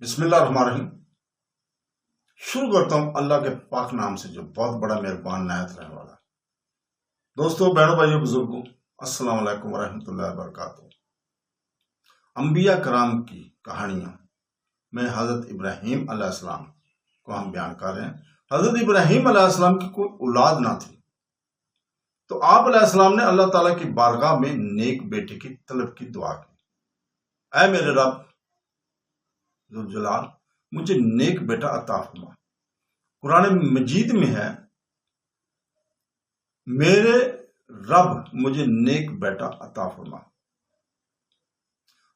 بسم اللہ الرحمن الرحیم۔ شروع کرتا ہوں اللہ کے پاک نام سے جو بہت بڑا مہربان نہایت رہنے والا ہے۔ دوستو، بہنوں، بھائیوں، بزرگوں، السلام علیکم ورحمۃ اللہ وبرکاتہ۔ انبیاء کرام کی کہانیاں میں حضرت ابراہیم علیہ السلام کو ہم بیان کر رہے ہیں۔ حضرت ابراہیم علیہ السلام کی کوئی اولاد نہ تھی، تو آپ علیہ السلام نے اللہ تعالیٰ کی بارگاہ میں نیک بیٹے کی طلب کی دعا کی۔ اے میرے رب ذوالجلال، مجھے نیک بیٹا عطا فرما۔ قرآن مجید میں ہے، میرے رب مجھے نیک بیٹا عطا فرما۔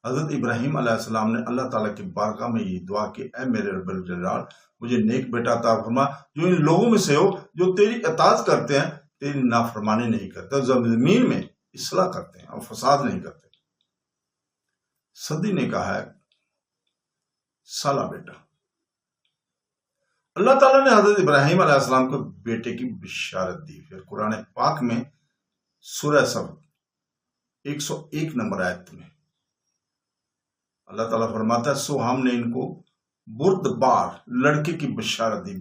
حضرت ابراہیم علیہ السلام نے اللہ تعالیٰ کی بارگاہ میں یہ دعا کی، اے میرے رب الجلال، مجھے نیک بیٹا عطا فرما جو ان لوگوں میں سے ہو جو تیری اطاعت کرتے ہیں، تیری نافرمانی نہیں کرتے، زمین میں اصلاح کرتے ہیں اور فساد نہیں کرتے۔ صدی نے کہا ہے سالہ بیٹا۔ اللہ تعالیٰ نے حضرت ابراہیم علیہ السلام کو بیٹے کی بشارت دی۔ پھر قرآن پاک میں سورہ سب 101 نمبر آیت میں اللہ تعالیٰ فرماتا ہے، سو ہم نے ان کو بردبار لڑکے کی بشارت دی۔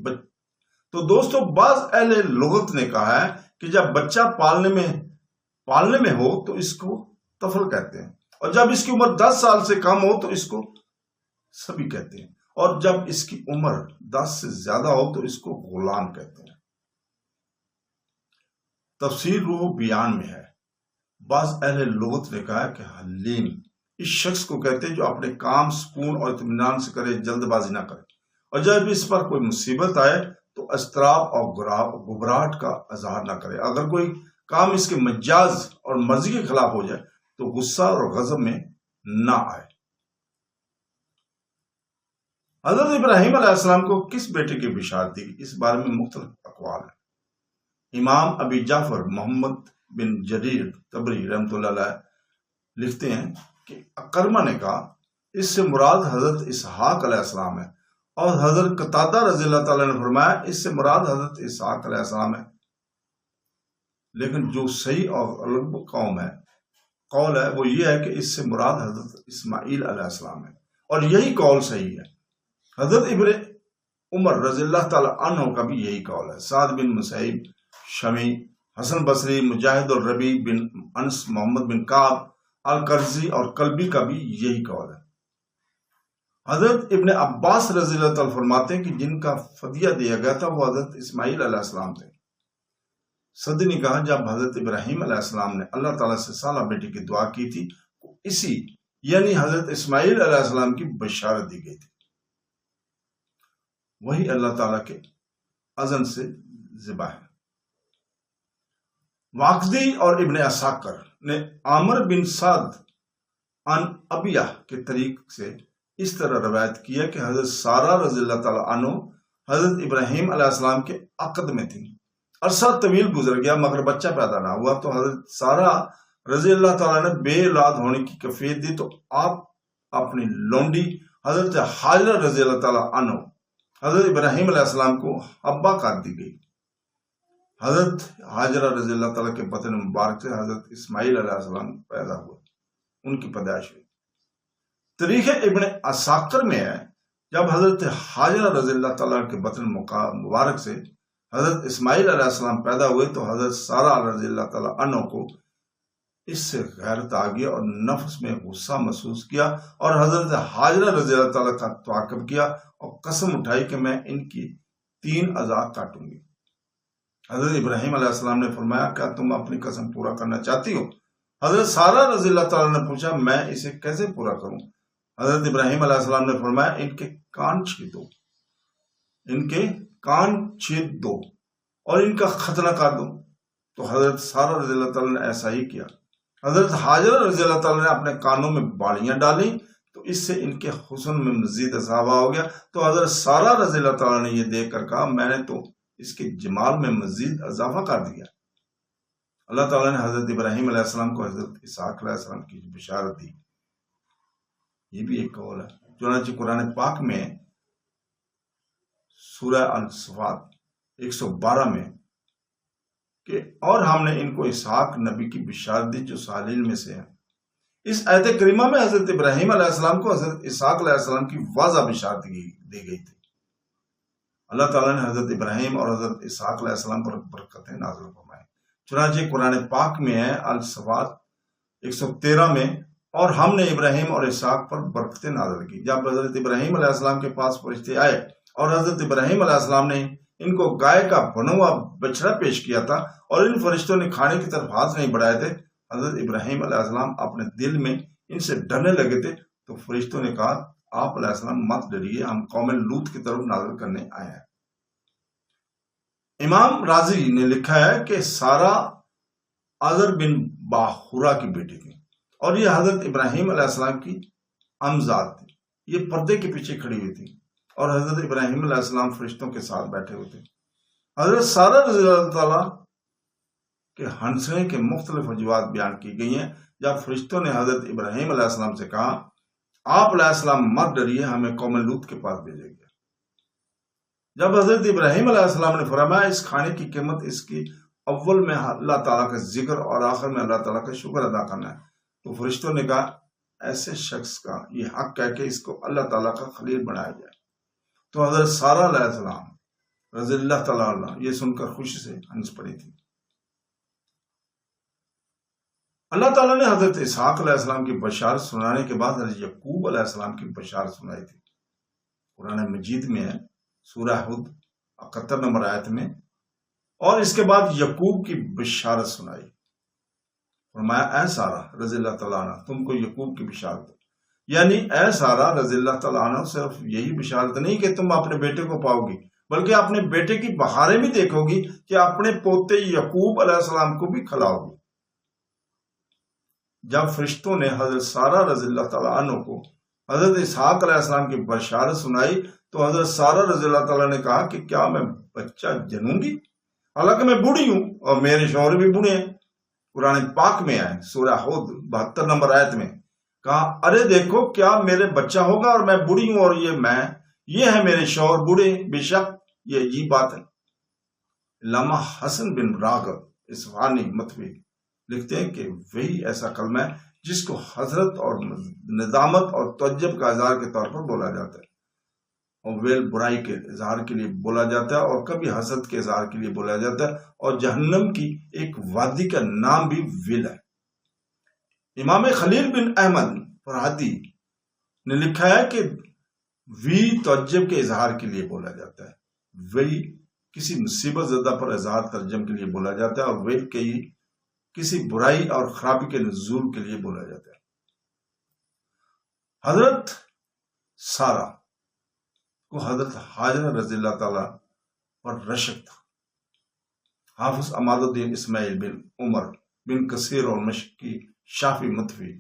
تو دوستو، بعض اہل لغت نے کہا ہے کہ جب بچہ پالنے میں ہو تو اس کو طفل کہتے ہیں، اور جب اس کی عمر 10 سال سے کم ہو تو اس کو سبی کہتے ہیں، اور جب اس کی عمر 10 سے زیادہ ہو تو اس کو غلام کہتے ہیں۔ تفسیر روح بیان میں ہے، بعض اہل لغت نے کہا کہ حلیم اس شخص کو کہتے ہیں جو اپنے کام سکون اور اطمینان سے کرے، جلد بازی نہ کرے، اور جب اس پر کوئی مصیبت آئے تو اضطراب اور گھبراہٹ کا اظہار نہ کرے۔ اگر کوئی کام اس کے مجاز اور مرضی کے خلاف ہو جائے تو غصہ اور غضب میں نہ آئے۔ حضرت ابراہیم علیہ السلام کو کس بیٹے کی بشارت دی، اس بارے میں مختلف اقوال ہیں۔ امام ابی جعفر محمد بن جریر طبری رحمۃ اللہ علیہ لکھتے ہیں کہ اکرمہ نے کہا، اس سے مراد حضرت اسحاق علیہ السلام ہے، اور حضرت قتادہ رضی اللہ تعالیٰ نے فرمایا اس سے مراد حضرت اسحاق علیہ السلام ہے، لیکن جو صحیح اور الگ قول ہے وہ یہ ہے کہ اس سے مراد حضرت اسماعیل علیہ السلام ہے، اور یہی قول صحیح ہے۔ حضرت ابن عمر رضی اللہ تعالیٰ عنہ کا بھی یہی قول ہے۔ سعد بن مسیب، شمی، حسن بصری، مجاہد اور ربی بن انس، محمد بن کعب القرظی اور کلبی کا بھی یہی قول ہے۔ حضرت ابن عباس رضی اللہ تعالیٰ فرماتے ہیں کہ جن کا فدیہ دیا گیا تھا وہ حضرت اسماعیل علیہ السلام تھے۔ صدی نے کہا، جب حضرت ابراہیم علیہ السلام نے اللہ تعالیٰ سے سالہ بیٹے کی دعا کی تھی، اسی یعنی حضرت اسماعیل علیہ السلام کی بشارت دی گئی تھی۔ وہی اللہ تعالیٰ کے اذن سے ذبح ہے۔ واقدی اور ابن عساکر نے عامر بن سعد عن ابیہ کے طریق سے اس طرح روایت کیا کہ حضرت سارہ رضی اللہ تعالیٰ عنہ حضرت ابراہیم علیہ السلام کے عقد میں تھی۔ عرصہ طویل گزر گیا مگر بچہ پیدا نہ ہوا، تو حضرت سارہ رضی اللہ تعالیٰ نے بے اولاد ہونے کی کفیت دی، تو آپ اپنی لونڈی حضرت حاجرہ رضی اللہ تعالیٰ عنہ حضرت ابراہیم علیہ السلام کو حبہ کر دی گئی۔ حضرت حاجرہ رضی اللہ تعالیٰ کے بطن مبارک سے حضرت اسماعیل علیہ السلام پیدا ہوئے، ان کی پیدائش ہوئی۔ تاریخ ابن عساکر میں ہے، جب حضرت حاجرہ رضی اللہ تعالیٰ کے بطن مبارک سے حضرت اسماعیل علیہ السلام پیدا ہوئے تو حضرت سارہ رضی اللہ تعالیٰ عنہ کو اس سے غیرت آ گیا اور نفس میں غصہ محسوس کیا، اور حضرت حاجرہ رضی اللہ تعالیٰ کا تعاقب کیا اور قسم اٹھائی کہ میں ان کی 3 اعضاء کاٹوں گی۔ حضرت ابراہیم علیہ السلام نے فرمایا، کیا تم اپنی قسم پورا کرنا چاہتی ہو؟ حضرت سارہ رضی اللہ تعالیٰ نے پوچھا، میں اسے کیسے پورا کروں؟ حضرت ابراہیم علیہ السلام نے فرمایا، ان کے کان چھید دو اور ان کا ختنہ کر دو۔ تو حضرت سارہ رضی اللہ تعالیٰ نے ایسا ہی کیا۔ حضرت حاجرہ رضی اللہ تعالیٰ نے اپنے کانوں میں بالیاں ڈالیں تو اس سے ان کے حسن میں مزید اضافہ ہو گیا، تو حضرت سارہ رضی اللہ تعالیٰ نے یہ دیکھ کر کہا، میں نے تو اس کے جمال میں مزید اضافہ کر دیا۔ اللہ تعالیٰ نے حضرت ابراہیم علیہ السلام کو حضرت اسحاق علیہ السلام کی بشارت دی۔ یہ بھی ایک قول ہے۔ چنانچہ قرآن پاک میں سورہ الصفات 112 میں کہ اور ہم نے ان کو اسحاق نبی کی بشارت دی جو صالحین میں سے ہیں۔ اس آیت کریمہ میں حضرت ابراہیم علیہ السلام کو حضرت اسحاق علیہ السلام کی واضح بشارت دی گئی تھی۔ اللہ تعالیٰ نے حضرت ابراہیم اور حضرت اسحاق علیہ السلام پر برکتیں نازل فرمائیں۔ چنانچہ قرآن پاک میں ہے الصفات 113 میں، اور ہم نے ابراہیم اور اسحاق پر برکتیں نازل کی جب حضرت ابراہیم علیہ السلام کے پاس فرشتے آئے اور حضرت ابراہیم علیہ السلام نے ان کو گائے کا بنا ہوا بچڑا پیش کیا تھا اور ان فرشتوں نے کھانے کی طرف ہاتھ نہیں بڑھائے تھے۔ حضرت ابراہیم علیہ السلام اپنے دل میں ان سے ڈرنے لگے تھے، تو فرشتوں نے کہا آپ علیہ السلام مت ڈریے، ہم قوم لوط کی طرف نازل کرنے آئے ہیں۔ امام رازی نے لکھا ہے کہ سارا آزر بن باخورا کی بیٹی تھی اور یہ حضرت ابراہیم علیہ السلام کی امزاد تھی۔ یہ پردے کے پیچھے کھڑی ہوئی تھی اور حضرت ابراہیم علیہ السلام فرشتوں کے ساتھ بیٹھے ہوئے تھے۔ حضرت سارہ رضی اللہ تعالیٰ کے ہنسنے کے مختلف وجوہات بیان کی گئی ہیں۔ جب فرشتوں نے حضرت ابراہیم علیہ السلام سے کہا آپ علیہ السلام مت ڈریے، ہمیں قوم لوط کے پاس بھیجے گیا۔ جب حضرت ابراہیم علیہ السلام نے فرمایا اس کھانے کی قیمت اس کی اول میں اللہ تعالیٰ کا ذکر اور آخر میں اللہ تعالیٰ کا شکر ادا کرنا ہے، تو فرشتوں نے کہا ایسے شخص کا یہ حق ہے کہ اس کو اللہ تعالیٰ کا خلیل بنایا جائے۔ تو حضرت سارہ علیہ السلام رضی اللہ تعالیٰ عنہ یہ سن کر خوشی سے ہنس پڑی تھی۔ اللہ تعالیٰ نے حضرت اسحاق علیہ السلام کی بشارت سنانے کے بعد حضرت یعقوب علیہ السلام کی بشارت سنائی تھی۔ قرآن مجید میں ہے سورہ ہود 71 نمبر آیت میں، اور اس کے بعد یعقوب کی بشارت سنائی۔ فرمایا اے سارہ رضی اللہ تعالیٰ عنہ تم کو یعقوب کی بشارت، یعنی اے سارہ رضی اللہ تعالیٰ عنہ صرف یہی بشارت نہیں کہ تم اپنے بیٹے کو پاؤ گی، بلکہ اپنے بیٹے کی بہاریں بھی دیکھو گی کہ اپنے پوتے یعقوب علیہ السلام کو بھی کھلاؤ گی۔ جب فرشتوں نے حضرت سارہ رضی اللہ تعالیٰ عنہ کو حضرت اسحاق علیہ السلام کی بشارت سنائی تو حضرت سارہ رضی اللہ تعالیٰ نے کہا کہ کیا میں بچہ جنوں گی، حالانکہ میں بوڑھی ہوں اور میرے شوہر بھی بوڑھے ہیں۔ قرآن پاک میں آئے سورہ ہود 72 نمبر آیت میں کہا ارے دیکھو کیا میرے بچہ ہوگا اور میں بوڑھی ہوں اور یہ ہے میرے شوہر بوڑھے، بے شک یہ عجیب بات ہے۔ علامہ حسن بن راغب اصفہانی متوی لکھتے ہیں کہ وہی ایسا کلمہ ہے جس کو حضرت اور ندامت اور تعجب کا اظہار کے طور پر بولا جاتا ہے، اور ویل برائی کے اظہار کے لیے بولا جاتا ہے، اور کبھی حسد کے اظہار کے لیے بولا جاتا ہے، اور جہنم کی ایک وادی کا نام بھی ویل ہے۔ امام خلیل بن احمد فرہادی نے لکھا ہے کہ وی تعجب کے اظہار کے لیے بولا جاتا ہے، وی کسی مصیبت زدہ پر اظہار ترجم کے لیے بولا جاتا ہے، اور ویل کسی برائی اور خرابی کے نزول کے لیے بولا جاتا ہے۔ حضرت سارہ کو حضرت حاجرہ رضی اللہ تعالیٰ پر رشک تھا۔ حافظ عماد الدین اسماعیل بن عمر بن کثیر اور مشکی شافی متوی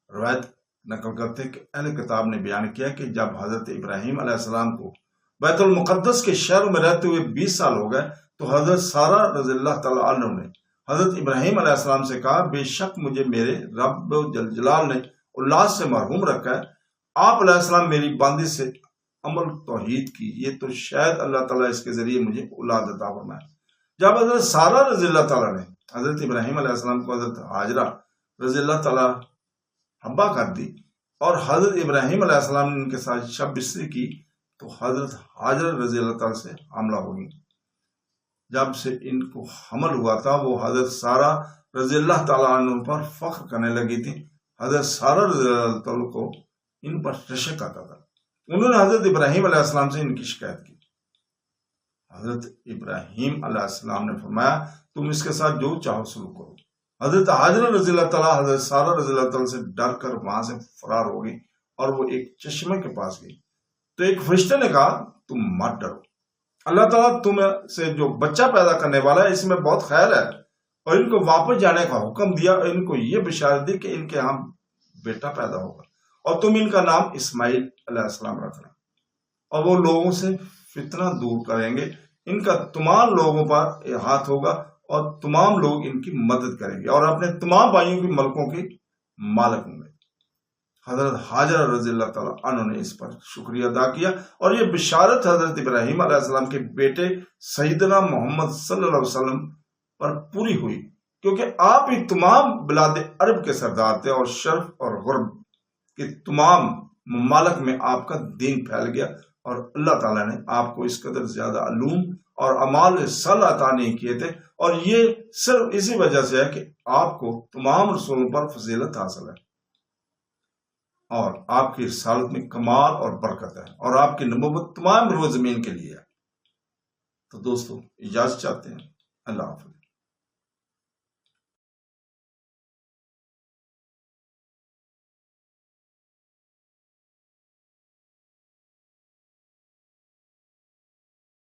روایت نقل کرتے کہ اہل کتاب نے بیان کیا کہ جب حضرت ابراہیم علیہ السلام کو بیت المقدس کے شہر میں رہتے ہوئے 20 سال ہو گئے تو حضرت سارہ رضی اللہ تعالیٰ عنہ نے حضرت ابراہیم علیہ السلام سے کہا بے شک مجھے میرے رب جل جلال نے اولاد سے محروم رکھا ہے، آپ علیہ السلام میری باندی سے عمل توحید کی، یہ تو شاید اللہ تعالیٰ اس کے ذریعے مجھے اولاد عطا فرمائے۔ جب حضرت سارہ رضی اللہ تعالیٰ نے حضرت ابراہیم علیہ السلام کو حضرت حاجرہ رضی اللہ تعالیٰ حبا کر دی اور حضرت ابراہیم علیہ السلام نے ان کے ساتھ شب بستری کی تو حضرت حاجرہ رضی اللہ تعالیٰ سے حاملہ ہو گئی۔ جب سے ان کو حمل ہوا تھا وہ حضرت سارہ رضی اللہ تعالیٰ عنہ پر فخر کرنے لگی تھی۔ حضرت سارہ رضی اللہ تعالیٰ کو ان پر رشک آتا تھا۔ انہوں نے حضرت ابراہیم علیہ السلام سے ان کی شکایت کی۔ حضرت ابراہیم علیہ السلام نے فرمایا تم اس کے ساتھ جو چاہو سلوک کرو۔ حضرت حاجرہ رضی اللہ تعالیٰ حضرت سارہ رضی اللہ تعالیٰ سے ڈر کر وہاں سے فرار ہو گئی اور وہ ایک چشمے کے پاس گئی تو ایک فرشتے نے کہا تم مت ڈرو، اللہ تعالیٰ تم سے جو بچہ پیدا کرنے والا ہے اس میں بہت خیر ہے، اور ان کو واپس جانے کا حکم دیا اور ان کو یہ بشارت دی کہ ان کے ہاں بیٹا پیدا ہوگا اور تم ان کا نام اسماعیل علیہ السلام رکھنا، اور وہ لوگوں سے فتنہ دور کریں گے، ان کا تمام لوگوں پر ہاتھ ہوگا اور تمام لوگ ان کی مدد کریں گے اور اپنے تمام بھائیوں کی ملکوں کے مالک ہوں گے۔ حضرت حاجرہ رضی اللہ تعالیٰ عنہ نے اس پر شکریہ ادا کیا اور یہ بشارت حضرت ابراہیم علیہ السلام کے بیٹے سیدنا محمد صلی اللہ علیہ وسلم پر پوری ہوئی کیونکہ آپ ہی تمام بلاد عرب کے سردار تھے اور شرف اور غرب کے تمام ممالک میں آپ کا دین پھیل گیا، اور اللہ تعالیٰ نے آپ کو اس قدر زیادہ علوم اور اعمال صالحہ عطا نہیں کیے تھے، اور یہ صرف اسی وجہ سے ہے کہ آپ کو تمام رسولوں پر فضیلت حاصل ہے، اور آپ کی رسالت میں کمال اور برکت ہے، اور آپ کی نبوت تمام روح زمین کے لیے ہے۔ تو دوستو اجازت چاہتے ہیں، اللہ حافظ۔